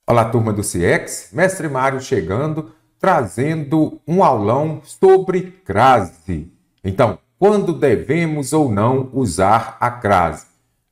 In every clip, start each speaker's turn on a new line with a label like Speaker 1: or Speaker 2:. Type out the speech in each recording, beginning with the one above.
Speaker 1: Olá, turma do CIEX, Mestre Mário chegando, trazendo um aulão sobre crase. Então, quando devemos ou não usar a crase?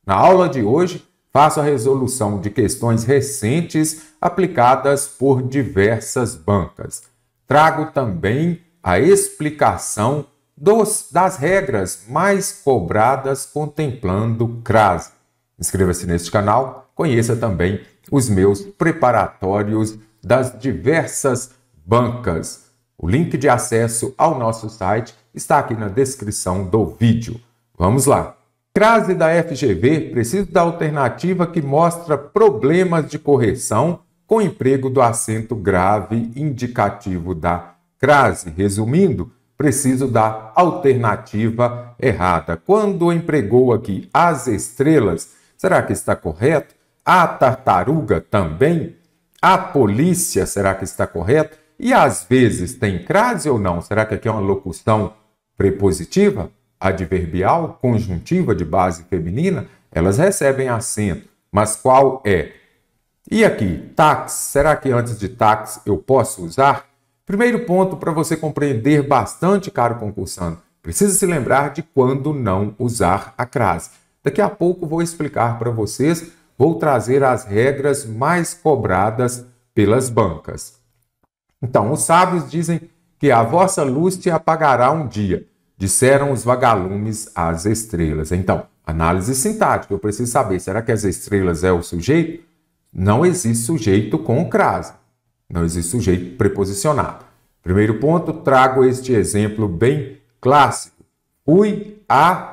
Speaker 1: Na aula de hoje, faço a resolução de questões recentes aplicadas por diversas bancas. Trago também a explicação das regras mais cobradas contemplando crase. Inscreva-se neste canal, conheça também os meus preparatórios das diversas bancas. O link de acesso ao nosso site está aqui na descrição do vídeo. Vamos lá! Crase da FGV precisa da alternativa que mostra problemas de correção com emprego do acento grave indicativo da crase. Resumindo, preciso da alternativa errada. Quando empregou aqui as estrelas, será que está correto? A tartaruga também? A polícia, será que está correto? E às vezes tem crase ou não? Será que aqui é uma locução prepositiva, adverbial, conjuntiva de base feminina? Elas recebem acento, mas qual é? E aqui, táxi, será que antes de táxi eu posso usar? Primeiro ponto para você compreender bastante, caro concursando, precisa se lembrar de quando não usar a crase. Daqui a pouco vou explicar para vocês, vou trazer as regras mais cobradas pelas bancas. Então, os sábios dizem que a vossa luz te apagará um dia, disseram os vagalumes às estrelas. Então, análise sintática, eu preciso saber, será que as estrelas é o sujeito? Não existe sujeito com crase, não existe sujeito preposicionado. Primeiro ponto, trago este exemplo bem clássico. Fui à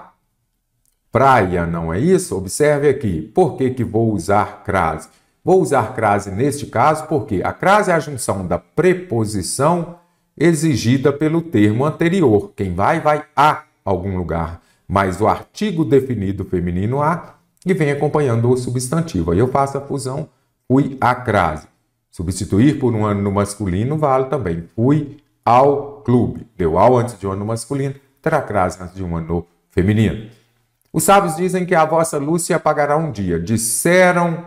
Speaker 1: praia, não é isso? Observe aqui, por que vou usar crase? Vou usar crase neste caso porque a crase é a junção da preposição exigida pelo termo anterior. Quem vai a algum lugar, mas o artigo definido feminino a e vem acompanhando o substantivo. Aí eu faço a fusão, fui à crase. Substituir por um ano no masculino vale também. Fui ao clube. Deu ao antes de um ano no masculino, terá crase antes de um ano no feminino. Os sábios dizem que a vossa luz se apagará um dia. Disseram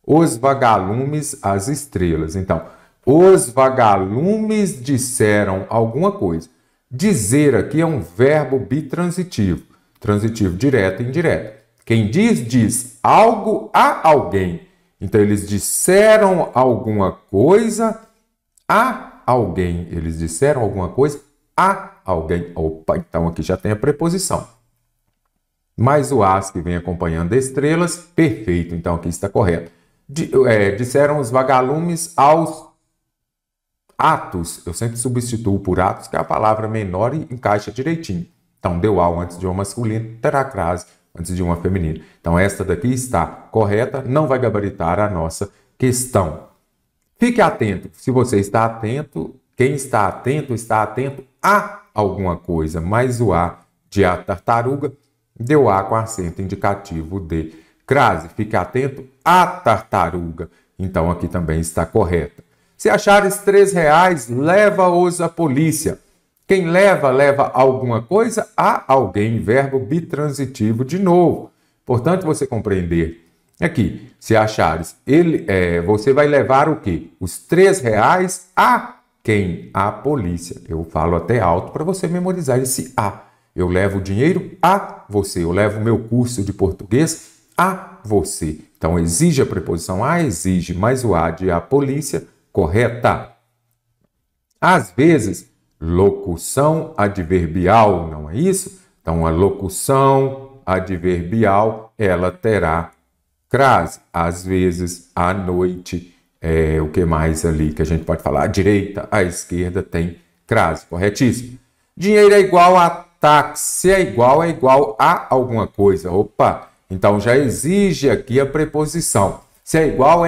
Speaker 1: os vagalumes às estrelas. Então, os vagalumes disseram alguma coisa. Dizer aqui é um verbo bitransitivo. Transitivo direto e indireto. Quem diz algo a alguém. Então, eles disseram alguma coisa a alguém. Eles disseram alguma coisa a alguém. Opa, então aqui já tem a preposição. Mais o as que vem acompanhando estrelas, perfeito, então aqui está correto. Disseram os vagalumes aos atos, eu sempre substituo por atos, que é a palavra menor e encaixa direitinho. Então, deu ao antes de uma masculina, terá crase antes de uma feminina. Então, esta daqui está correta, não vai gabaritar a nossa questão. Fique atento, se você está atento, quem está atento a alguma coisa, mais o a de a tartaruga, deu a com acento indicativo de crase. Fique atento à tartaruga. Então, aqui também está correta. Se achares R$3, leva-os à polícia. Quem leva alguma coisa a alguém. Verbo bitransitivo de novo. Importante você compreender. Aqui, se achares, você vai levar o quê? Os R$3 a quem? A polícia. Eu falo até alto para você memorizar esse a. Eu levo o dinheiro a você. Eu levo o meu curso de português a você. Então, exige a preposição a, exige, mais o a de a polícia, correta. Às vezes, locução adverbial, não é isso? Então, a locução adverbial, ela terá crase. Às vezes, à noite, o que mais ali que a gente pode falar? À direita, à esquerda tem crase, corretíssimo. Dinheiro é igual a táxi, se é igual a alguma coisa. Opa! Então, já exige aqui a preposição. Se é igual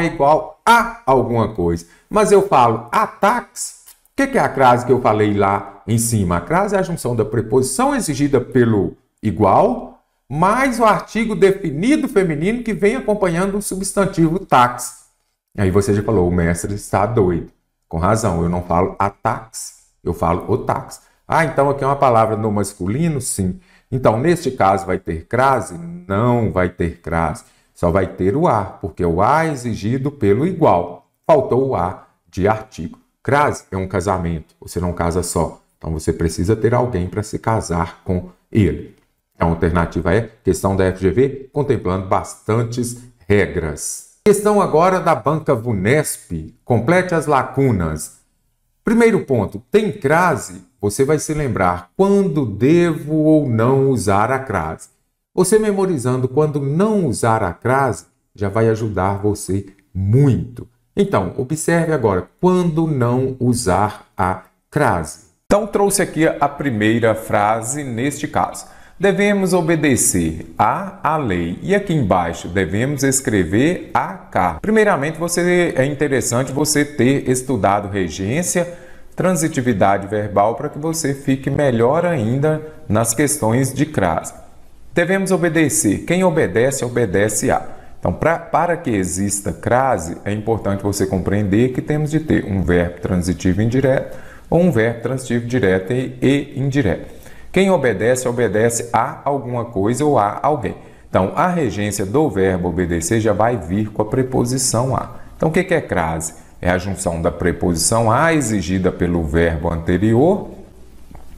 Speaker 1: a alguma coisa. Mas eu falo a táxi. O que é a crase que eu falei lá em cima? A crase é a junção da preposição exigida pelo igual, mais o artigo definido feminino que vem acompanhando o substantivo táxi. Aí você já falou, o mestre está doido. Com razão, eu não falo a táxi, eu falo o táxi. Ah, então aqui é uma palavra no masculino? Sim. Então, neste caso, vai ter crase? Não vai ter crase. Só vai ter o a, porque o a é exigido pelo igual. faltou o A de artigo. Crase é um casamento, você não casa só. Então você precisa ter alguém para se casar com ele. Então a alternativa é questão da FGV, contemplando bastantes regras. Questão agora da banca VUNESP. Complete as lacunas. Primeiro ponto, tem crase? Você vai se lembrar quando devo ou não usar a crase. Você memorizando quando não usar a crase já vai ajudar você muito. Então, observe agora quando não usar a crase.
Speaker 2: Então, trouxe aqui a primeira frase neste caso. Devemos obedecer à lei. E aqui embaixo, devemos escrever a cá. Primeiramente, é interessante você ter estudado regência, transitividade verbal, para que você fique melhor ainda nas questões de crase. Devemos obedecer. Quem obedece, obedece a. Então, para que exista crase, é importante você compreender que temos de ter um verbo transitivo indireto ou um verbo transitivo direto e indireto. Quem obedece, obedece a alguma coisa ou a alguém. Então, a regência do verbo obedecer já vai vir com a preposição a. Então, o que é crase? É a junção da preposição a exigida pelo verbo anterior,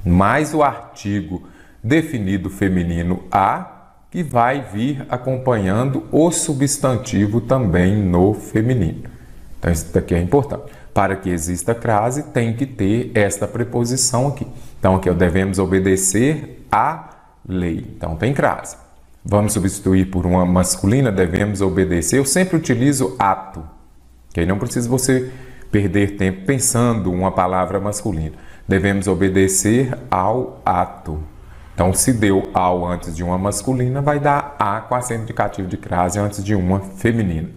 Speaker 2: mais o artigo definido feminino a, que vai vir acompanhando o substantivo também no feminino. Então, isso daqui é importante. Para que exista crase, tem que ter esta preposição aqui. Então, aqui devemos obedecer à lei. Então, tem crase. Vamos substituir por uma masculina, devemos obedecer. Eu sempre utilizo ato, que aí não precisa você perder tempo pensando uma palavra masculina. Devemos obedecer ao ato. Então, se deu ao antes de uma masculina, vai dar a com acento indicativo de crase antes de uma feminina.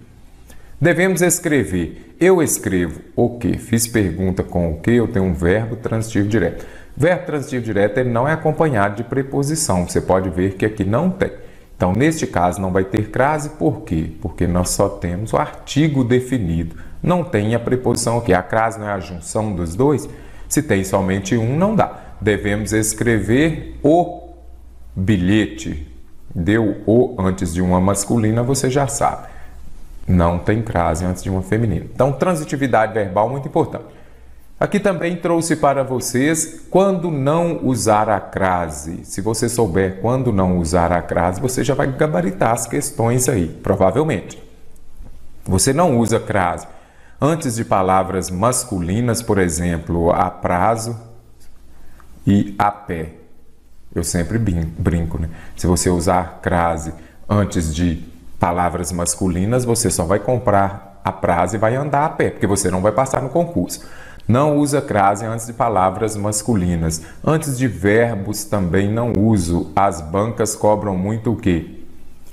Speaker 2: Devemos escrever. Eu escrevo o quê? Fiz pergunta com o quê? Eu tenho um verbo transitivo direto. Verbo transitivo direto ele não é acompanhado de preposição. Você pode ver que aqui não tem. Então, neste caso, não vai ter crase. Por quê? Porque nós só temos o artigo definido. Não tem a preposição aqui. A crase não é a junção dos dois. Se tem somente um, não dá. Devemos escrever o bilhete. Deu o antes de uma masculina, você já sabe. Não tem crase antes de uma feminina. Então, transitividade verbal muito importante. Aqui também trouxe para vocês quando não usar a crase. Se você souber quando não usar a crase, você já vai gabaritar as questões aí, provavelmente. Você não usa crase antes de palavras masculinas, por exemplo, a prazo e a pé. Eu sempre brinco, né? Se você usar crase antes de palavras masculinas, você só vai comprar a prazo e vai andar a pé, porque você não vai passar no concurso. Não usa crase antes de palavras masculinas. Antes de verbos também não uso. As bancas cobram muito o quê?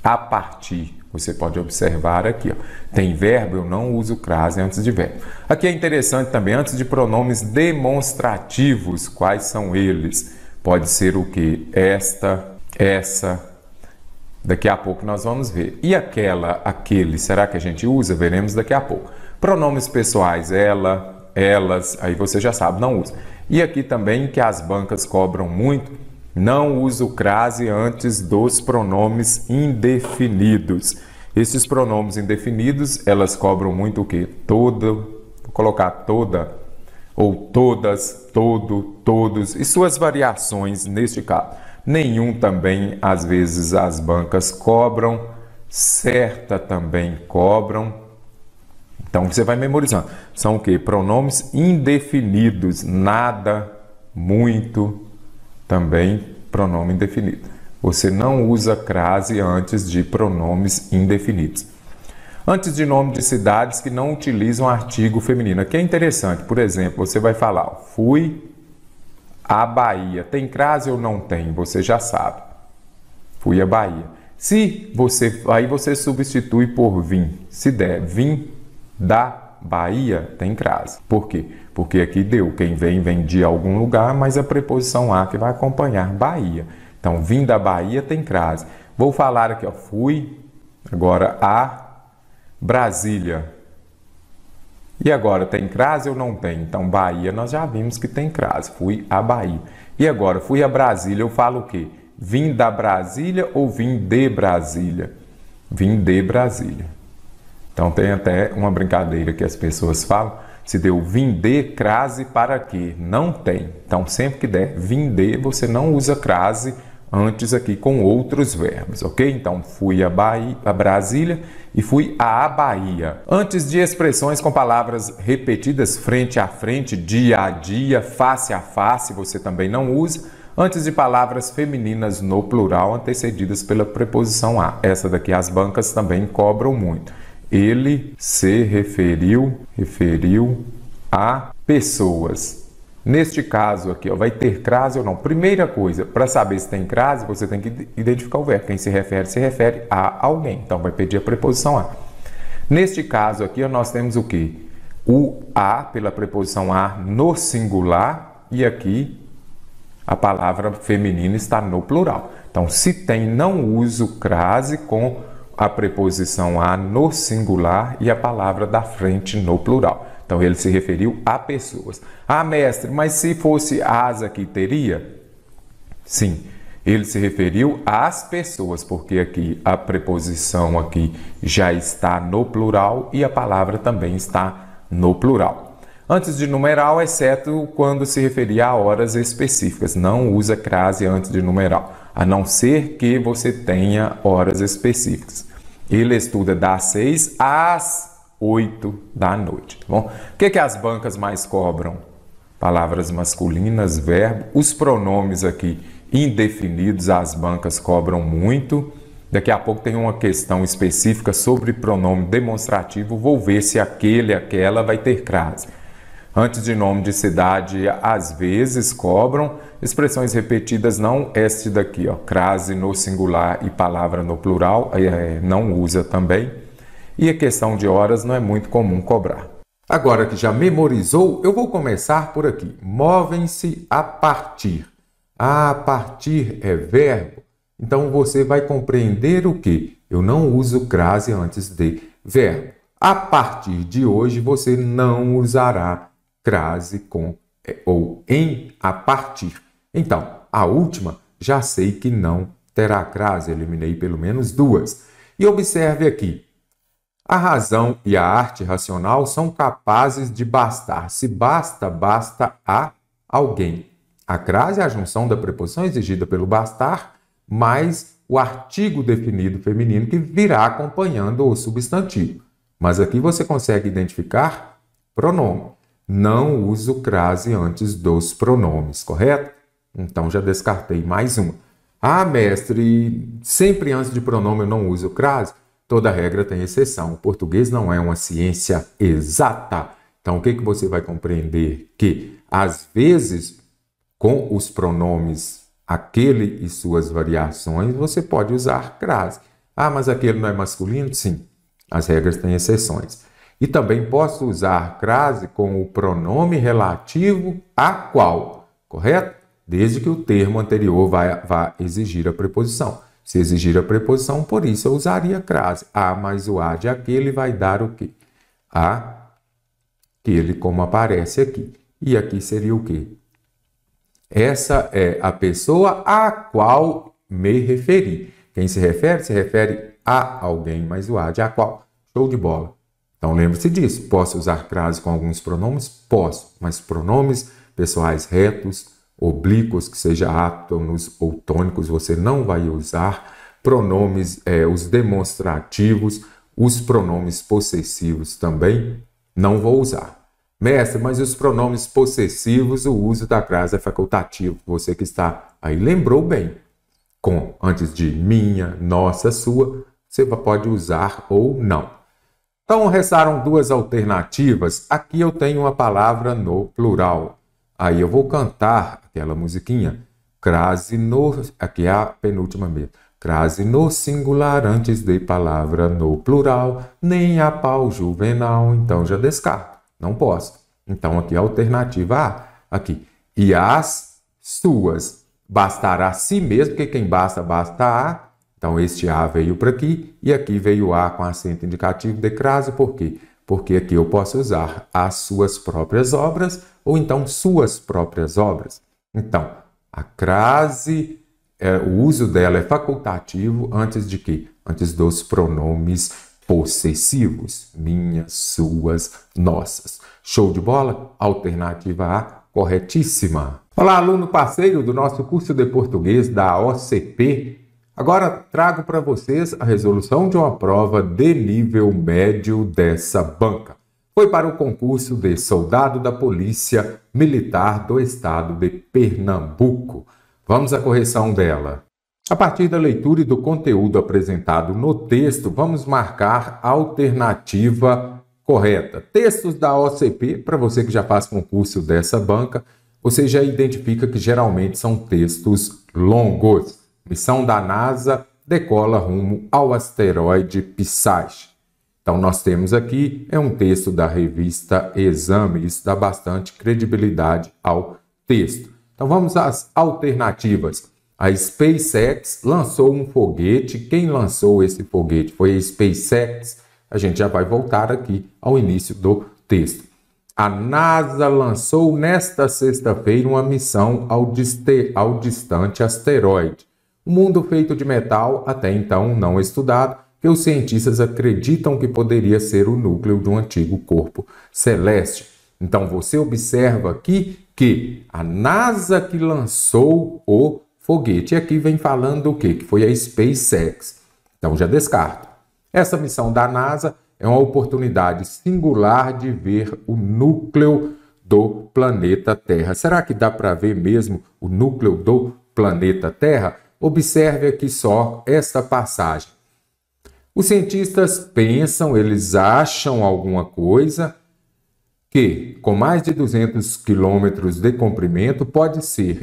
Speaker 2: A partir. Você pode observar aqui, ó. Tem verbo, eu não uso crase antes de verbo. Aqui é interessante também, antes de pronomes demonstrativos, quais são eles? Pode ser o quê? Esta, essa. Daqui a pouco nós vamos ver. E aquela, aquele, será que a gente usa? Veremos daqui a pouco. Pronomes pessoais, ela, elas, aí você já sabe, não usa. E aqui também que as bancas cobram muito, não uso crase antes dos pronomes indefinidos. Esses pronomes indefinidos, elas cobram muito o quê? Toda, vou colocar toda, ou todas, todo, todos, e suas variações neste caso. Nenhum também, às vezes, as bancas cobram, certa também cobram. Então, você vai memorizando. São o quê? Pronomes indefinidos. Nada, muito, também pronome indefinido. Você não usa crase antes de pronomes indefinidos. Antes de nome de cidades que não utilizam artigo feminino. Aqui é interessante. Por exemplo, você vai falar, fui à Bahia. Tem crase ou não tem? Você já sabe. Fui à Bahia. Aí você substitui por vim. Se der, vim da Bahia, tem crase. Por quê? Porque aqui deu, quem vem de algum lugar, mas a preposição a que vai acompanhar Bahia. Então, vim da Bahia tem crase. Vou falar aqui, ó, fui, agora a Brasília. E agora, tem crase ou não tem? Então, Bahia, nós já vimos que tem crase. Fui a Bahia. E agora, fui a Brasília, eu falo o quê? Vim da Brasília ou vim de Brasília? Vim de Brasília. Então tem até uma brincadeira que as pessoas falam, se deu vinde crase para quê? Não tem. Então sempre que der vinde, você não usa crase antes aqui com outros verbos, ok? Então fui a Brasília e fui à Bahia. Antes de expressões com palavras repetidas frente a frente, dia a dia, face a face, você também não usa. Antes de palavras femininas no plural antecedidas pela preposição a. Essa daqui as bancas também cobram muito. Ele se referiu a pessoas. Neste caso aqui, ó, vai ter crase ou não? Primeira coisa, para saber se tem crase, você tem que identificar o verbo. Quem se refere a alguém. Então, vai pedir a preposição a. Neste caso aqui, ó, nós temos o quê? O a pela preposição a no singular e aqui a palavra feminina está no plural. Então, se tem, não uso crase com a preposição a no singular e a palavra da frente no plural. Então, ele se referiu a pessoas. Ah, mestre, mas se fosse as aqui, teria? Sim, ele se referiu às pessoas, porque aqui a preposição aqui já está no plural e a palavra também está no plural. Antes de numeral, exceto quando se referir a horas específicas. Não usa crase antes de numeral, a não ser que você tenha horas específicas. Ele estuda das 6 às 8 da noite, tá bom? O que as bancas mais cobram? Palavras masculinas, verbo. Os pronomes aqui indefinidos, as bancas cobram muito. Daqui a pouco tem uma questão específica sobre pronome demonstrativo. Vou ver se aquele, aquela vai ter crase. Antes de nome de cidade, às vezes cobram. Expressões repetidas não, este daqui, ó, crase no singular e palavra no plural, não usa também. E a questão de horas não é muito comum cobrar.
Speaker 1: Agora que já memorizou, eu vou começar por aqui. Movem-se a partir. A partir é verbo. Então você vai compreender o quê? Eu não uso crase antes de verbo. A partir de hoje você não usará crase com ou em a partir. Então, a última já sei que não terá crase. Eliminei pelo menos duas. E observe aqui. A razão e a arte racional são capazes de bastar. Se basta, basta a alguém. A crase é a junção da preposição exigida pelo bastar, mais o artigo definido feminino que virá acompanhando o substantivo. Mas aqui você consegue identificar pronome. Não uso crase antes dos pronomes, correto? Então já descartei mais uma. Ah, mestre, sempre antes de pronome eu não uso crase? Toda regra tem exceção. O português não é uma ciência exata. Então, o que você vai compreender? Que, às vezes, com os pronomes aquele e suas variações, você pode usar crase. Ah, mas aquele não é masculino? Sim, as regras têm exceções. E também posso usar crase com o pronome relativo a qual, correto? Desde que o termo anterior vá exigir a preposição. Se exigir a preposição, por isso eu usaria crase. A mais o a de aquele vai dar o quê? Aquele, como aparece aqui. E aqui seria o quê? Essa é a pessoa a qual me referi. Quem se refere a alguém, mais o a de a qual. Show de bola. Então lembre-se disso. Posso usar crase com alguns pronomes? Posso. Mas pronomes pessoais retos, oblíquos, que seja átonos ou tônicos, você não vai usar. Pronomes, os demonstrativos, os pronomes possessivos também não vou usar. Mestre, mas os pronomes possessivos, o uso da crase é facultativo. Você que está aí lembrou bem. Com, antes de minha, nossa, sua, você pode usar ou não. Então, restaram duas alternativas. Aqui eu tenho uma palavra no plural. Aí eu vou cantar aquela musiquinha. Crase no... Aqui é a penúltima mesmo. Crase no singular antes de palavra no plural. Nem a pau juvenal. Então já descarto. Não posso. Então aqui a alternativa A. Aqui. E as suas. Bastará a si mesmo, porque quem basta, basta a. Então este A veio para aqui. E aqui veio A com acento indicativo de crase. Por quê? Porque aqui eu posso usar as suas próprias obras ou então suas próprias obras. Então, a crase, o uso dela é facultativo antes de quê? Antes dos pronomes possessivos. Minhas, suas, nossas. Show de bola? Alternativa A, corretíssima. Olá, aluno parceiro do nosso curso de português da OCP. Agora trago para vocês a resolução de uma prova de nível médio dessa banca. Foi para o concurso de soldado da Polícia Militar do Estado de Pernambuco. Vamos à correção dela. A partir da leitura e do conteúdo apresentado no texto, vamos marcar a alternativa correta. Textos da OCP, para você que já faz concurso dessa banca, você já identifica que geralmente são textos longos. Missão da NASA decola rumo ao asteroide Pisage. Então, nós temos aqui, um texto da revista Exame, isso dá bastante credibilidade ao texto. Então, vamos às alternativas. A SpaceX lançou um foguete. Quem lançou esse foguete? Foi a SpaceX. A gente já vai voltar aqui ao início do texto. A NASA lançou nesta sexta-feira uma missão ao distante asteroide. Um mundo feito de metal, até então não estudado, que os cientistas acreditam que poderia ser o núcleo de um antigo corpo celeste. Então você observa aqui que a NASA que lançou o foguete. E aqui vem falando o quê? Que foi a SpaceX. Então já descarto. Essa missão da NASA é uma oportunidade singular de ver o núcleo do planeta Terra. Será que dá para ver mesmo o núcleo do planeta Terra? Observe aqui só esta passagem. Os cientistas pensam, eles acham alguma coisa que, com mais de 200 quilômetros de comprimento,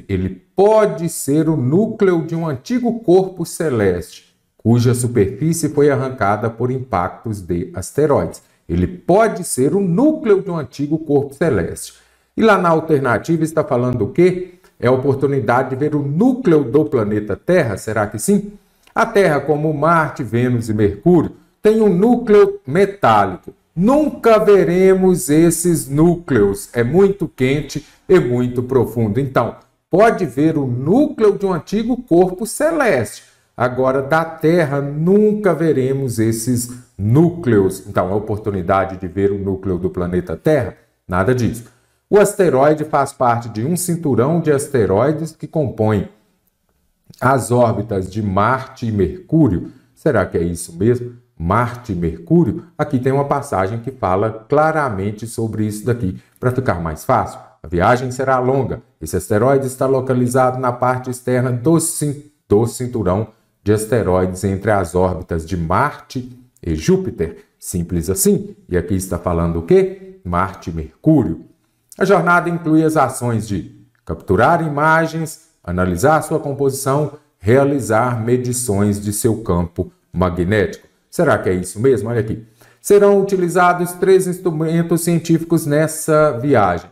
Speaker 1: ele pode ser o núcleo de um antigo corpo celeste, cuja superfície foi arrancada por impactos de asteroides. Ele pode ser o núcleo de um antigo corpo celeste. E lá na alternativa está falando o quê? É a oportunidade de ver o núcleo do planeta Terra, será que sim? A Terra, como Marte, Vênus e Mercúrio, tem um núcleo metálico. Nunca veremos esses núcleos. É muito quente e muito profundo. Então, pode ver o núcleo de um antigo corpo celeste. Agora, da Terra, nunca veremos esses núcleos. Então, a oportunidade de ver o núcleo do planeta Terra? Nada disso. O asteroide faz parte de um cinturão de asteroides que compõe as órbitas de Marte e Mercúrio. Será que é isso mesmo? Marte e Mercúrio? Aqui tem uma passagem que fala claramente sobre isso daqui. Para ficar mais fácil, a viagem será longa. Esse asteroide está localizado na parte externa do cinturão de asteroides entre as órbitas de Marte e Júpiter. Simples assim. E aqui está falando o quê? Marte e Mercúrio. A jornada inclui as ações de capturar imagens, analisar sua composição, realizar medições de seu campo magnético. Será que é isso mesmo? Olha aqui. Serão utilizados 3 instrumentos científicos nessa viagem.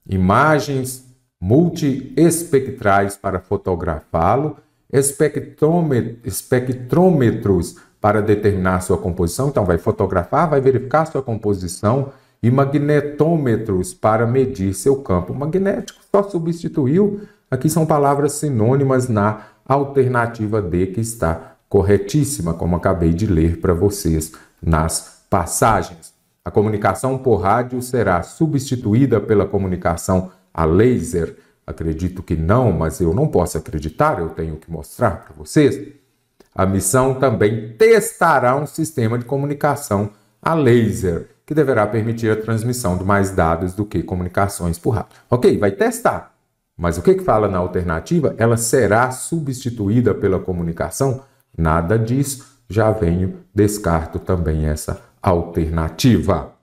Speaker 1: Imagens multiespectrais para fotografá-lo, espectrômetros para determinar sua composição. Então, vai fotografar, vai verificar sua composição, e magnetômetros para medir seu campo magnético. Só substituiu. Aqui são palavras sinônimas na alternativa D, que está corretíssima, como acabei de ler para vocês nas passagens. A comunicação por rádio será substituída pela comunicação a laser. Acredito que não, mas eu não posso acreditar, eu tenho que mostrar para vocês. A missão também testará um sistema de comunicação a laser, que deverá permitir a transmissão de mais dados do que comunicações por rádio. Ok, vai testar. Mas o que fala na alternativa? Ela será substituída pela comunicação? Nada disso. Já descarto também essa alternativa.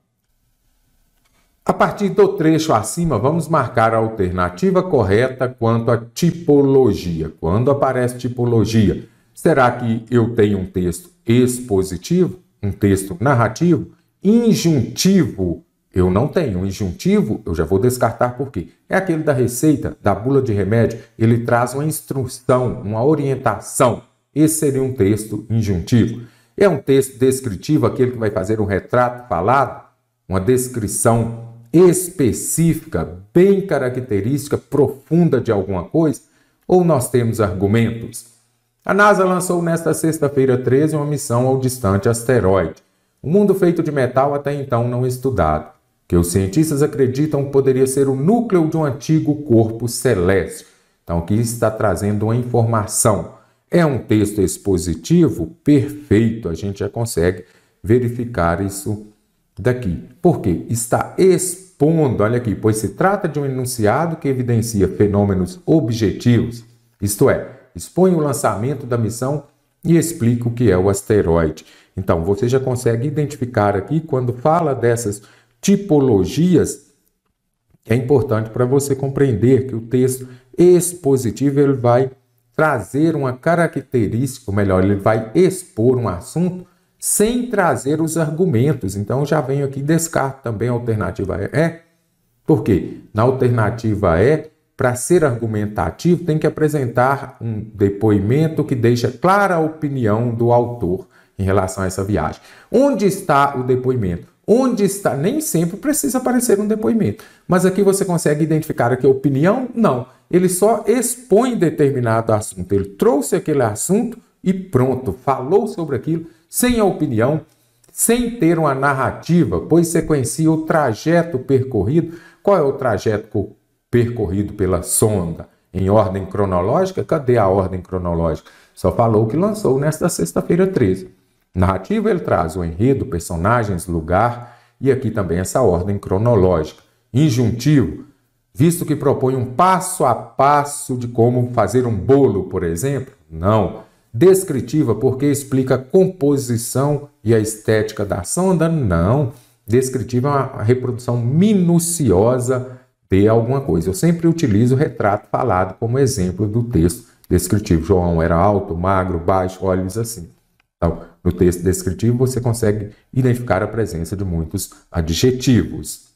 Speaker 1: A partir do trecho acima, vamos marcar a alternativa correta quanto à tipologia. Quando aparece tipologia, será que eu tenho um texto expositivo, um texto narrativo? Injuntivo, eu não tenho. Injuntivo, eu já vou descartar por quê? É aquele da receita, da bula de remédio. Ele traz uma instrução, uma orientação. Esse seria um texto injuntivo. É um texto descritivo, aquele que vai fazer um retrato falado, uma descrição específica, bem característica, profunda de alguma coisa. Ou nós temos argumentos? A NASA lançou nesta sexta-feira 13 uma missão ao distante asteroide. Um mundo feito de metal até então não estudado, que os cientistas acreditam poderia ser o núcleo de um antigo corpo celeste. Então, aqui está trazendo uma informação. É um texto expositivo perfeito, a gente já consegue verificar isso daqui. Por quê? Está expondo, olha aqui, pois se trata de um enunciado que evidencia fenômenos objetivos, isto é, expõe o lançamento da missão e explica o que é o asteroide. Então, você já consegue identificar aqui, quando fala dessas tipologias, é importante para você compreender que o texto expositivo ele vai trazer uma característica, ou melhor, ele vai expor um assunto sem trazer os argumentos. Então, já venho aqui e descarto também a alternativa E. Por quê? Na alternativa E, para ser argumentativo, tem que apresentar um depoimento que deixa clara a opinião do autor em relação a essa viagem. Onde está o depoimento? Onde está? Nem sempre precisa aparecer um depoimento. Mas aqui você consegue identificar aqui a opinião? Não. Ele só expõe determinado assunto. Ele trouxe aquele assunto e pronto, falou sobre aquilo sem a opinião, sem ter uma narrativa, pois sequencia o trajeto percorrido. Qual é o trajeto percorrido pela sonda? Em ordem cronológica? Cadê a ordem cronológica? Só falou que lançou nesta sexta-feira 13. Narrativa, ele traz o enredo, personagens, lugar e aqui também essa ordem cronológica. Injuntivo, visto que propõe um passo a passo de como fazer um bolo, por exemplo? Não. Descritiva, porque explica a composição e a estética da sonda? Não. Descritiva é uma reprodução minuciosa de alguma coisa. Eu sempre utilizo o retrato falado como exemplo do texto descritivo. João era alto, magro, baixo, olhos assim. Então, no texto descritivo, você consegue identificar a presença de muitos adjetivos.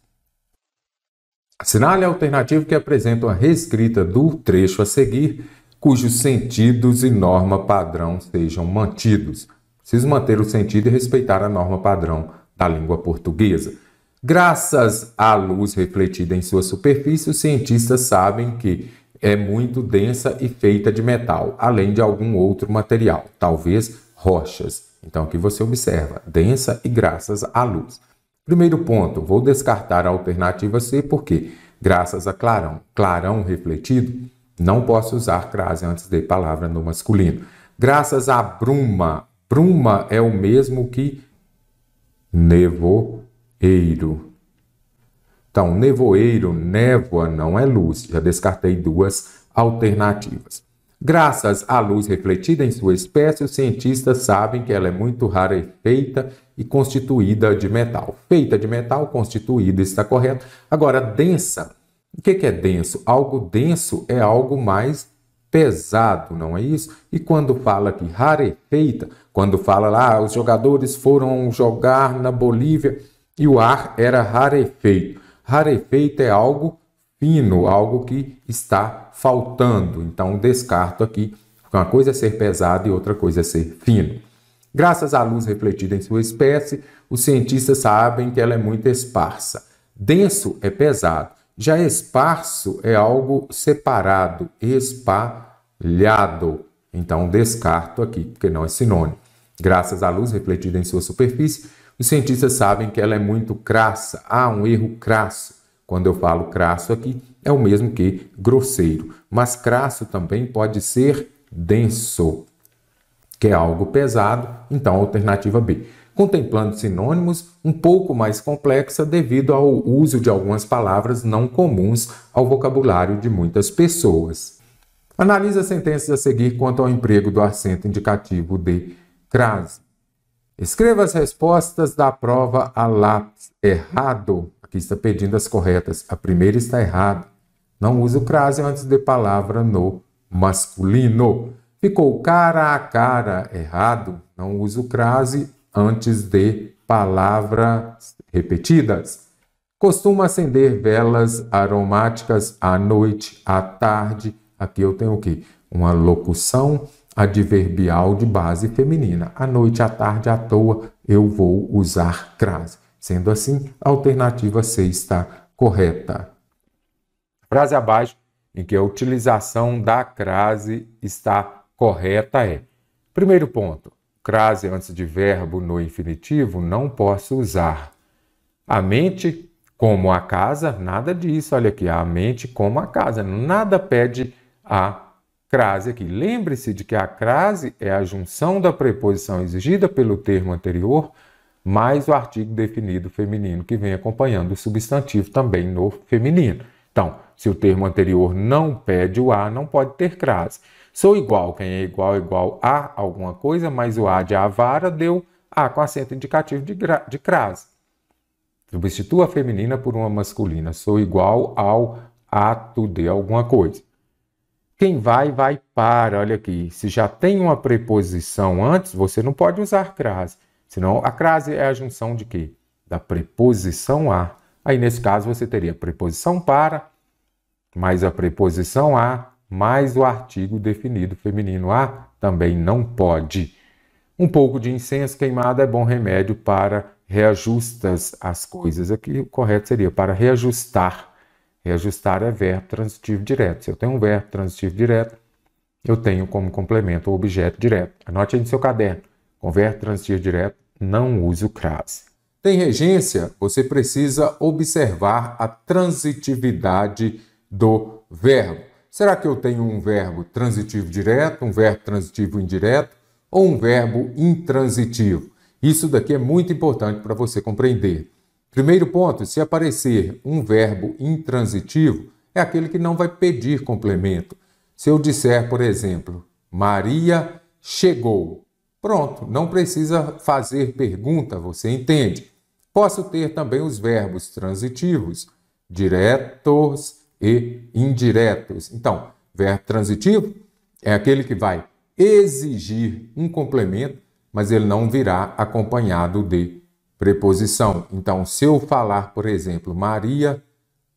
Speaker 1: Assinale a alternativa que apresenta uma reescrita do trecho a seguir, cujos sentidos e norma padrão sejam mantidos. Preciso manter o sentido e respeitar a norma padrão da língua portuguesa. Graças à luz refletida em sua superfície, os cientistas sabem que é muito densa e feita de metal, além de algum outro material, talvez rochas. Então aqui você observa, densa e graças à luz. Primeiro ponto, vou descartar a alternativa C, porque graças a clarão, clarão refletido, não posso usar crase antes de palavra no masculino. Graças à bruma, bruma é o mesmo que nevoeiro. Então, nevoeiro, névoa não é luz, já descartei duas alternativas. Graças à luz refletida em sua espécie, os cientistas sabem que ela é muito rarefeita e constituída de metal. Feita de metal, constituída, está correto. Agora, densa. O que é denso? Algo denso é algo mais pesado, não é isso? E quando fala aqui rarefeita, quando fala lá, os jogadores foram jogar na Bolívia e o ar era rarefeito. Rarefeito é algo fino, algo que está faltando. Então, descarto aqui. Uma coisa é ser pesado e outra coisa é ser fino. Graças à luz refletida em sua espécie, os cientistas sabem que ela é muito esparsa. Denso é pesado. Já esparso é algo separado, espalhado. Então, descarto aqui, porque não é sinônimo. Graças à luz refletida em sua superfície, os cientistas sabem que ela é muito crassa. Há um erro crasso. Quando eu falo crasso aqui, é o mesmo que grosseiro. Mas crasso também pode ser denso, que é algo pesado. Então, alternativa B. Contemplando sinônimos um pouco mais complexa devido ao uso de algumas palavras não comuns ao vocabulário de muitas pessoas. Analise as sentenças a seguir quanto ao emprego do acento indicativo de crase. Escreva as respostas da prova a lápis. Errado. Aqui está pedindo as corretas. A primeira está errada. Não use o crase antes de palavra no masculino. Ficou cara a cara. Errado. Não use o crase antes de palavras repetidas. Costuma acender velas aromáticas à noite, à tarde. Aqui eu tenho o quê? Uma locução adverbial de base feminina. À noite, à tarde, à toa, eu vou usar crase. Sendo assim, a alternativa C está correta. Frase abaixo, em que a utilização da crase está correta é: primeiro ponto, crase antes de verbo no infinitivo, não posso usar. A mente como a casa, nada disso. Olha aqui, a mente como a casa. Nada pede a crase aqui. Lembre-se de que a crase é a junção da preposição exigida pelo termo anterior mais o artigo definido feminino que vem acompanhando o substantivo também no feminino. Então, se o termo anterior não pede o a, não pode ter crase. Sou igual, quem é igual a alguma coisa, mas o a de avara deu a com acento indicativo de crase. Substitua a feminina por uma masculina. Sou igual ao ato de alguma coisa. Quem vai para. Olha aqui, se já tem uma preposição antes, você não pode usar crase. Senão, a crase é a junção de quê? Da preposição a. Aí, nesse caso, você teria a preposição para, mais a preposição a, mais o artigo definido feminino a, também não pode. Um pouco de incenso queimado é bom remédio para reajustas as coisas. Aqui o correto seria para reajustar. Reajustar é verbo transitivo direto. Se eu tenho um verbo transitivo direto, eu tenho como complemento o objeto direto. Anote aí no seu caderno. Com verbo transitivo direto, não uso crase. Tem regência? Você precisa observar a transitividade do verbo. Será que eu tenho um verbo transitivo direto, um verbo transitivo indireto ou um verbo intransitivo? Isso daqui é muito importante para você compreender. Primeiro ponto, se aparecer um verbo intransitivo, é aquele que não vai pedir complemento. Se eu disser, por exemplo, Maria chegou. Pronto, não precisa fazer pergunta, você entende. Posso ter também os verbos transitivos, diretos e indiretos. Então, verbo transitivo é aquele que vai exigir um complemento, mas ele não virá acompanhado de preposição. Então, se eu falar, por exemplo, Maria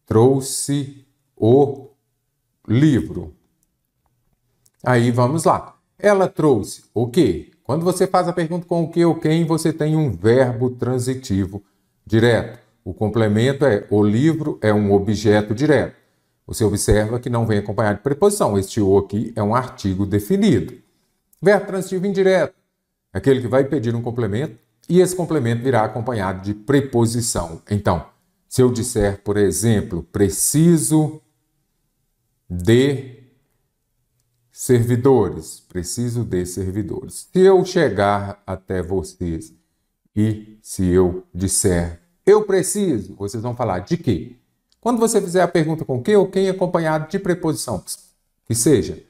Speaker 1: trouxe o livro. Aí vamos lá. Ela trouxe o quê? Quando você faz a pergunta com o que ou quem, você tem um verbo transitivo direto. O complemento é o livro, é um objeto direto. Você observa que não vem acompanhado de preposição. Este o aqui é um artigo definido. Verbo transitivo indireto, aquele que vai pedir um complemento e esse complemento virá acompanhado de preposição. Então, se eu disser, por exemplo, preciso de servidores. Preciso de servidores. Se eu chegar até vocês e se eu disser eu preciso, vocês vão falar de quê? Quando você fizer a pergunta com que ou quem acompanhado de preposição, que seja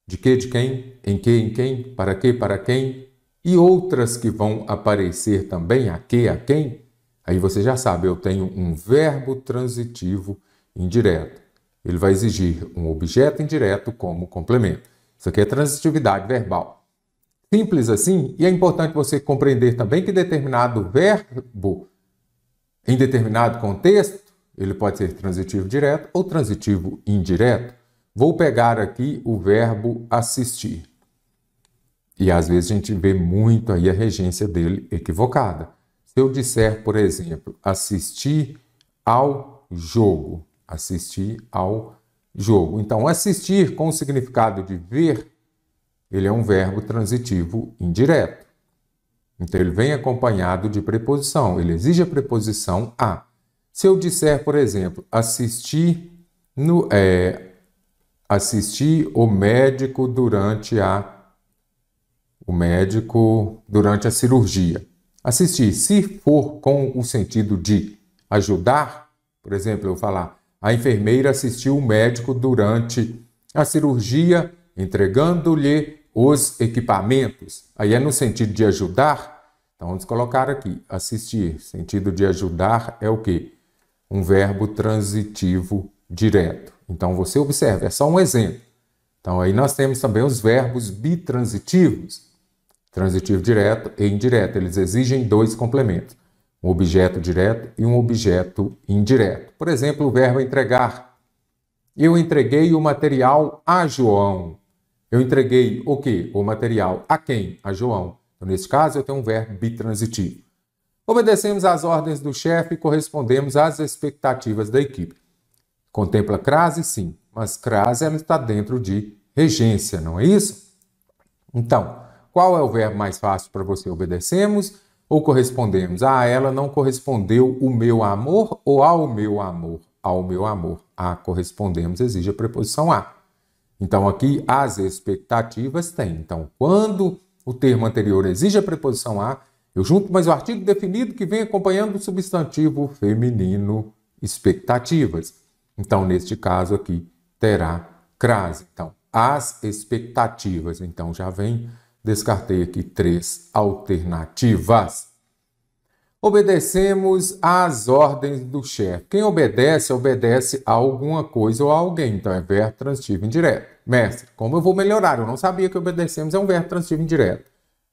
Speaker 1: de que, de quem, em quem, para que, para quem, e outras que vão aparecer também, a que, a quem, aí você já sabe, eu tenho um verbo transitivo indireto. Ele vai exigir um objeto indireto como complemento. Isso aqui é transitividade verbal. Simples assim, e é importante você compreender também que determinado verbo, em determinado contexto, ele pode ser transitivo direto ou transitivo indireto. Vou pegar aqui o verbo assistir. E às vezes a gente vê muito aí a regência dele equivocada. Se eu disser, por exemplo, assistir ao jogo. Assistir ao jogo. Então, assistir com o significado de ver, ele é um verbo transitivo indireto. Então, ele vem acompanhado de preposição. Ele exige a preposição a. Se eu disser, por exemplo, assistir o médico durante a cirurgia. Assistir, se for com o sentido de ajudar, por exemplo, eu falar, a enfermeira assistiu o médico durante a cirurgia, entregando-lhe os equipamentos. Aí é no sentido de ajudar. Então, vamos colocar aqui, assistir. Sentido de ajudar é o quê? Um verbo transitivo direto. Então, você observa, é só um exemplo. Então, aí nós temos também os verbos bitransitivos. Transitivo direto e indireto. Eles exigem dois complementos. Um objeto direto e um objeto indireto. Por exemplo, o verbo entregar. Eu entreguei o material a João. Eu entreguei o quê? O material a quem? A João. Então, nesse caso, eu tenho um verbo bitransitivo. Obedecemos às ordens do chefe e correspondemos às expectativas da equipe. Contempla crase, sim, mas crase ela está dentro de regência, não é isso? Então, qual é o verbo mais fácil para você? Obedecemos ou correspondemos? A ela não correspondeu o meu amor ou ao meu amor? Ao meu amor. A correspondemos exige a preposição a. Então, aqui, as expectativas têm. Então, quando o termo anterior exige a preposição a, eu junto mais o artigo definido que vem acompanhando o substantivo feminino expectativas. Então, neste caso aqui, terá crase. Então, as expectativas. Então, já vem, descartei aqui 3 alternativas. Obedecemos às ordens do chefe. Quem obedece, obedece a alguma coisa ou a alguém. Então, é verbo transitivo indireto. Mestre, como eu vou melhorar? Eu não sabia que obedecemos é um verbo transitivo indireto.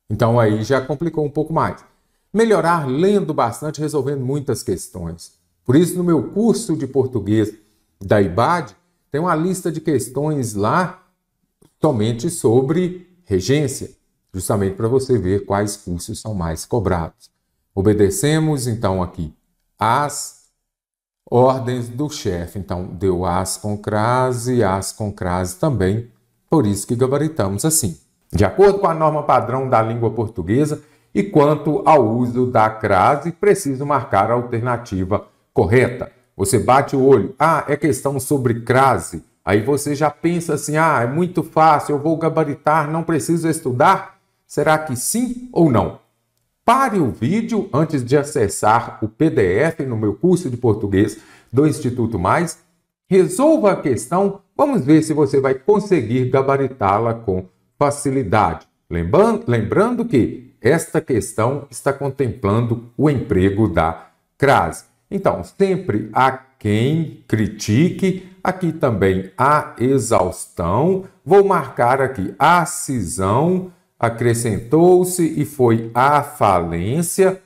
Speaker 1: Então, aí já complicou um pouco mais. Melhorar lendo bastante, resolvendo muitas questões. Por isso, no meu curso de português da IBAD, tem uma lista de questões lá somente sobre regência, justamente para você ver quais cursos são mais cobrados. Obedecemos, então, aqui, às ordens do chefe. Então, deu as com crase também, por isso que gabaritamos assim. De acordo com a norma padrão da língua portuguesa e quanto ao uso da crase, preciso marcar a alternativa correta. Você bate o olho, é questão sobre crase. Aí você já pensa assim, é muito fácil, eu vou gabaritar, não preciso estudar? Será que sim ou não? Pare o vídeo antes de acessar o PDF no meu curso de português do Instituto Mais. Resolva a questão, vamos ver se você vai conseguir gabaritá-la com facilidade. Lembrando que esta questão está contemplando o emprego da crase. Então, sempre há quem critique, aqui também a exaustão. Vou marcar aqui a cisão, acrescentou-se e foi a falência.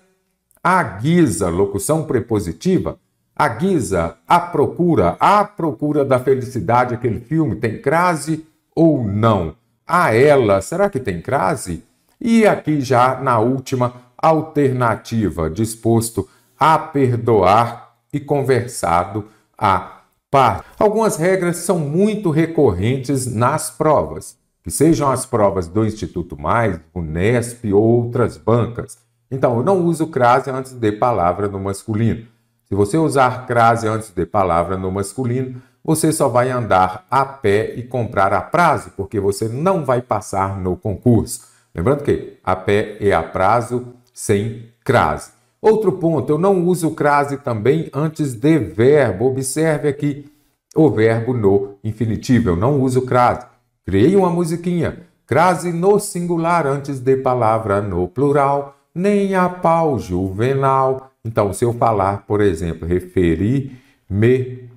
Speaker 1: A guisa, locução prepositiva. A guisa, a procura da felicidade, aquele filme, tem crase ou não? A ela, será que tem crase? E aqui já na última alternativa, disposto a perdoar e conversado a par. Algumas regras são muito recorrentes nas provas, que sejam as provas do Instituto Mais, Unesp ou outras bancas. Então, eu não uso crase antes de palavra no masculino. Se você usar crase antes de palavra no masculino, você só vai andar a pé e comprar a prazo, porque você não vai passar no concurso. Lembrando que a pé e a prazo sem crase. Outro ponto, eu não uso crase também antes de verbo. Observe aqui o verbo no infinitivo. Eu não uso crase. Criei uma musiquinha. Crase no singular antes de palavra no plural. Nem a pau juvenal. Então, se eu falar, por exemplo, referi-me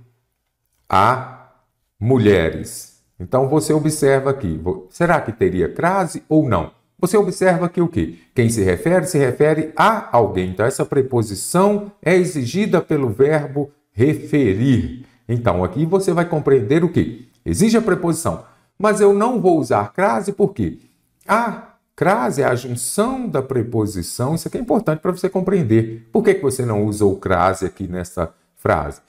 Speaker 1: a mulheres. Então, você observa aqui. Será que teria crase ou não? Você observa que o quê? Quem se refere a alguém. Então, essa preposição é exigida pelo verbo referir. Então, aqui você vai compreender o quê? Exige a preposição. Mas eu não vou usar crase porque a crase é a junção da preposição. Isso aqui é importante para você compreender. Por que você não usa o crase aqui nessa frase?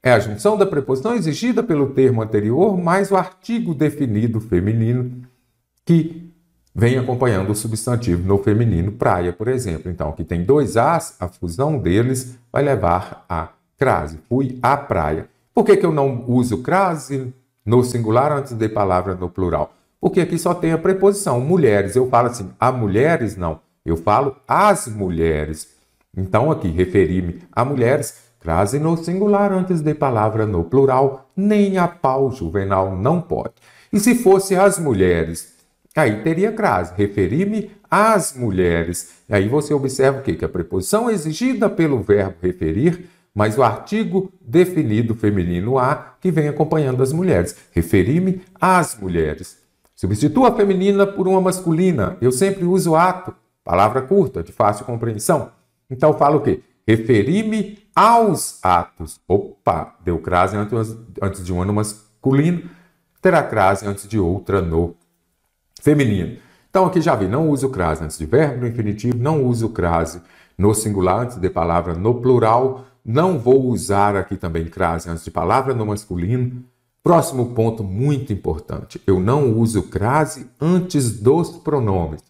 Speaker 1: É a junção da preposição exigida pelo termo anterior mais o artigo definido feminino que vem acompanhando o substantivo no feminino, praia, por exemplo. Então, aqui tem 2 as, a fusão deles vai levar a crase. Fui à praia. Por que eu não uso crase no singular antes de palavra no plural? Porque aqui só tem a preposição, mulheres. Eu falo assim, a mulheres, não. Eu falo as mulheres. Então, aqui, referi-me a mulheres, crase no singular antes de palavra no plural, nem a pau juvenal não pode. E se fosse as mulheres, aí teria crase, referi-me às mulheres. E aí você observa o quê? Que a preposição é exigida pelo verbo referir, mas o artigo definido feminino a, que vem acompanhando as mulheres. Referi-me às mulheres. Substitua a feminina por uma masculina. Eu sempre uso ato, palavra curta, de fácil compreensão. Então eu falo o quê? Referi-me aos atos. Opa, deu crase antes de uma no masculino, terá crase antes de outra no feminino. Então aqui já vi, não uso crase antes de verbo no infinitivo, não uso crase no singular antes de palavra no plural, não vou usar aqui também crase antes de palavra no masculino. Próximo ponto muito importante, eu não uso crase antes dos pronomes.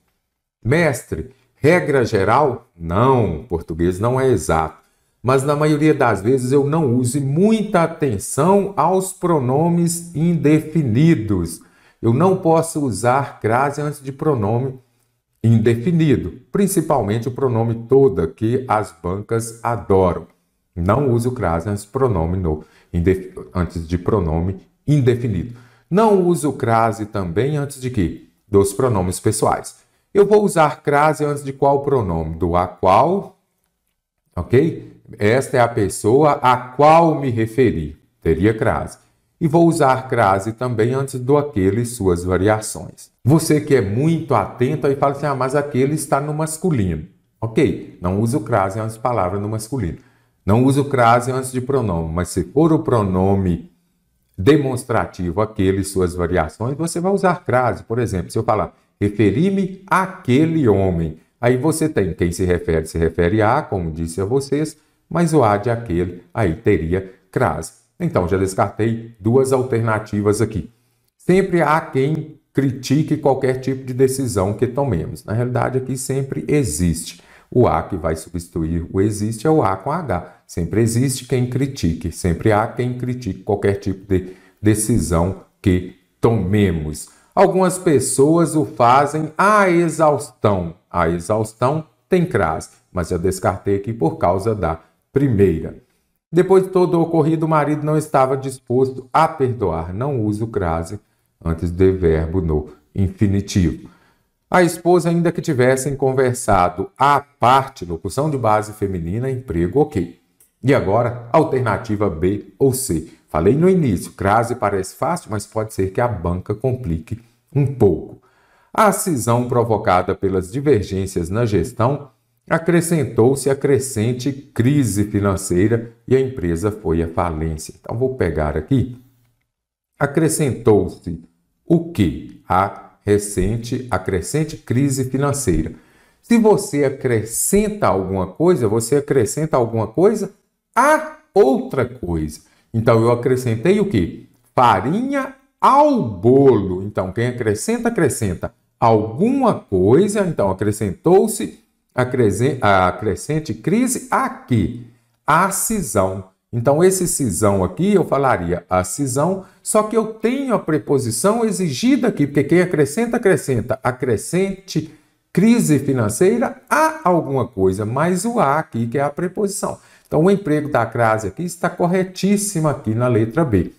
Speaker 1: Mestre, regra geral? Não, português não é exato. Mas na maioria das vezes eu não uso muita atenção aos pronomes indefinidos. Eu não posso usar crase antes de pronome indefinido, principalmente o pronome toda, que as bancas adoram. Não uso crase antes de pronome indefinido. Não uso crase também antes de quê? Dos pronomes pessoais. Eu vou usar crase antes de qual pronome? Do a qual, ok? Esta é a pessoa a qual me referi. Teria crase. E vou usar crase também antes do aquele e suas variações. Você que é muito atento aí fala assim, mas aquele está no masculino. Ok, não uso crase antes de palavra no masculino. Não uso crase antes de pronome, mas se for o pronome demonstrativo, aquele e suas variações, você vai usar crase. Por exemplo, se eu falar, referi-me àquele homem. Aí você tem quem se refere a, como disse a vocês, mas o a de aquele, aí teria crase. Então, já descartei duas alternativas aqui. Sempre há quem critique qualquer tipo de decisão que tomemos. Na realidade, aqui sempre existe. O a que vai substituir o existe é o a com H. Sempre existe quem critique. Sempre há quem critique qualquer tipo de decisão que tomemos. Algumas pessoas o fazem à exaustão. A exaustão tem crase, mas eu descartei aqui por causa da primeira. Depois de todo o ocorrido, o marido não estava disposto a perdoar. Não uso crase antes de verbo no infinitivo. A esposa, ainda que tivessem conversado à parte, locução de base feminina, emprego, ok. E agora, alternativa B ou C. Falei no início, crase parece fácil, mas pode ser que a banca complique um pouco. A cisão provocada pelas divergências na gestão acrescentou-se a crescente crise financeira e a empresa foi à falência. Então, vou pegar aqui. Acrescentou-se o quê? A crescente crise financeira. Se você acrescenta alguma coisa, você acrescenta alguma coisa a outra coisa. Então, eu acrescentei o quê? Farinha ao bolo. Então, quem acrescenta, acrescenta alguma coisa. Então, acrescentou-se a crescente crise aqui, a cisão. Então, esse cisão aqui, eu falaria a cisão, só que eu tenho a preposição exigida aqui, porque quem acrescenta, acrescenta a crescente crise financeira a alguma coisa, mais o a aqui, que é a preposição. Então, o emprego da crase aqui está corretíssimo aqui na letra B.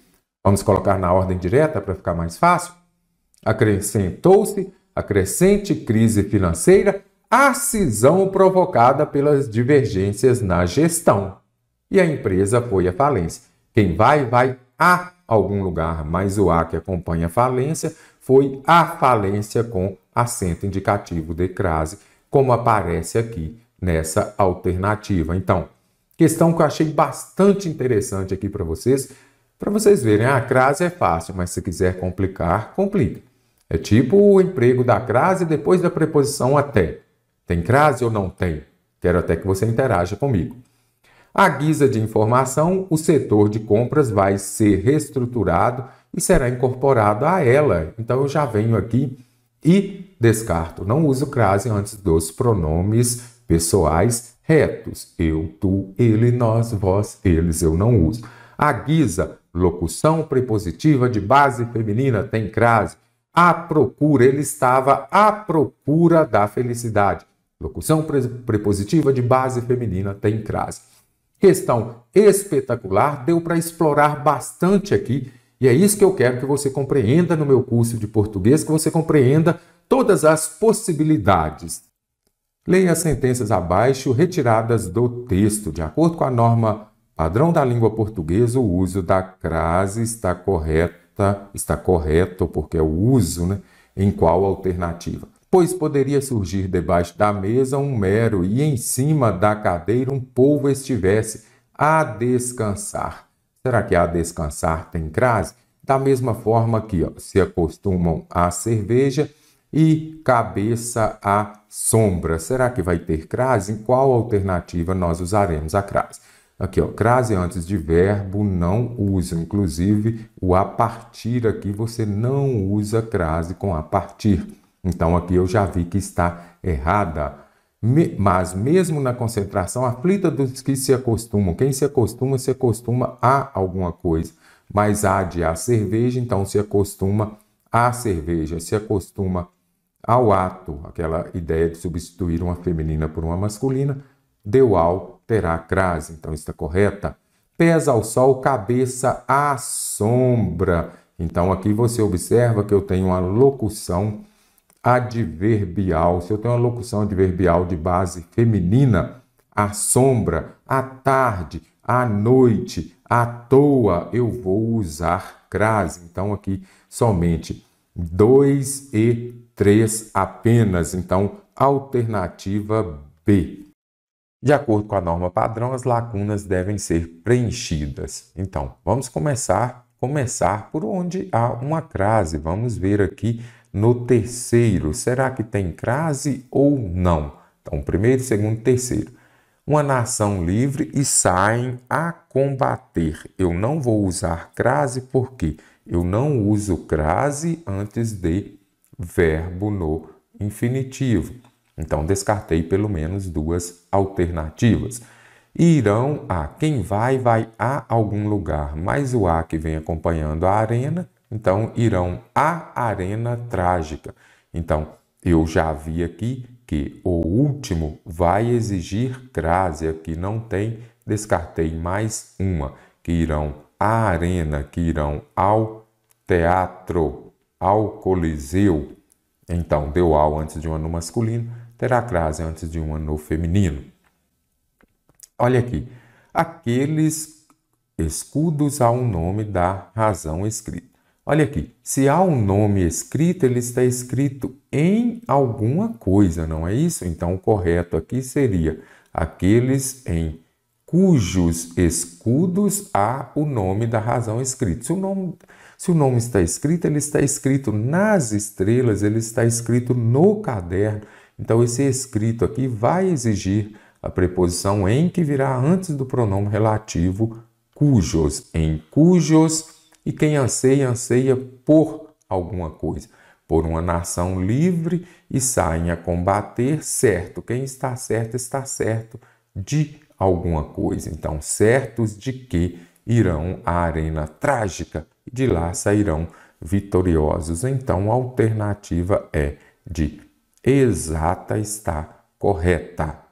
Speaker 1: Vamos colocar na ordem direta para ficar mais fácil? Acrescentou-se a crescente crise financeira a cisão provocada pelas divergências na gestão. E a empresa foi à falência. Quem vai a algum lugar, mas o a que acompanha a falência foi a falência com acento indicativo de crase, como aparece aqui nessa alternativa. Então, questão que eu achei bastante interessante aqui para vocês verem, a crase é fácil, mas se quiser complicar, complica. É tipo o emprego da crase depois da preposição até. Tem crase ou não tem? Quero até que você interaja comigo. À guisa de informação, o setor de compras vai ser reestruturado e será incorporado a ela. Então, eu já venho aqui e descarto. Não uso crase antes dos pronomes pessoais retos. Eu, tu, ele, nós, vós, eles. Eu não uso. À guisa, locução prepositiva de base feminina, tem crase. À procura, ele estava à procura da felicidade. Locução prepositiva de base feminina tem crase. Questão espetacular, deu para explorar bastante aqui, e é isso que eu quero que você compreenda no meu curso de português, que você compreenda todas as possibilidades. Leia as sentenças abaixo, retiradas do texto. De acordo com a norma padrão da língua portuguesa, o uso da crase está correto, porque é o uso, né? Em qual alternativa? Pois poderia surgir debaixo da mesa um mero e em cima da cadeira um povo estivesse a descansar. Será que a descansar tem crase? Da mesma forma que se acostumam à cerveja e cabeça à sombra. Será que vai ter crase? Em qual alternativa nós usaremos a crase? Aqui, crase antes de verbo não usa. Inclusive, o a partir aqui você não usa crase com a partir. Então aqui eu já vi que está errada. Mas mesmo na concentração, aflita dos que se acostumam. Quem se acostuma a alguma coisa. Mas há de a cerveja, então se acostuma à cerveja, se acostuma ao ato, aquela ideia de substituir uma feminina por uma masculina, deu ao, terá crase. Então está correta. Pés ao sol, cabeça à sombra. Então aqui você observa que eu tenho uma locução adverbial. Se eu tenho uma locução adverbial de base feminina, à sombra, à tarde, à noite, à toa, eu vou usar crase. Então aqui somente 2 e 3 apenas. Então, alternativa B. De acordo com a norma padrão, as lacunas devem ser preenchidas. Então, vamos começar por onde há uma crase. Vamos ver aqui no terceiro. Será que tem crase ou não? Então, primeiro, segundo, terceiro. Uma nação livre e saem a combater. Eu não vou usar crase porque eu não uso crase antes de verbo no infinitivo. Então, descartei pelo menos 2 alternativas. Irão a. Quem vai a algum lugar, mas o a que vem acompanhando a arena, então irão à arena trágica. Então, eu já vi aqui que o último vai exigir crase. Aqui não tem, descartei mais uma, que irão à arena, que irão ao teatro, ao coliseu. Então, deu ao antes de um no masculino, terá crase antes de um no feminino. Olha aqui, aqueles escudos há um nome da razão escrita. Olha aqui, se há um nome escrito, ele está escrito em alguma coisa, não é isso? Então, o correto aqui seria aqueles em cujos escudos há o nome da razão escrita. Se o nome está escrito, ele está escrito nas estrelas, ele está escrito no caderno. Então, esse escrito aqui vai exigir a preposição em, que virá antes do pronome relativo cujos. Em cujos, e quem anseia, anseia por alguma coisa. Por uma nação livre e saem a combater, certo. Quem está certo de alguma coisa. Então, certos de que irão à arena trágica e de lá sairão vitoriosos. Então, a alternativa é de exata está correta.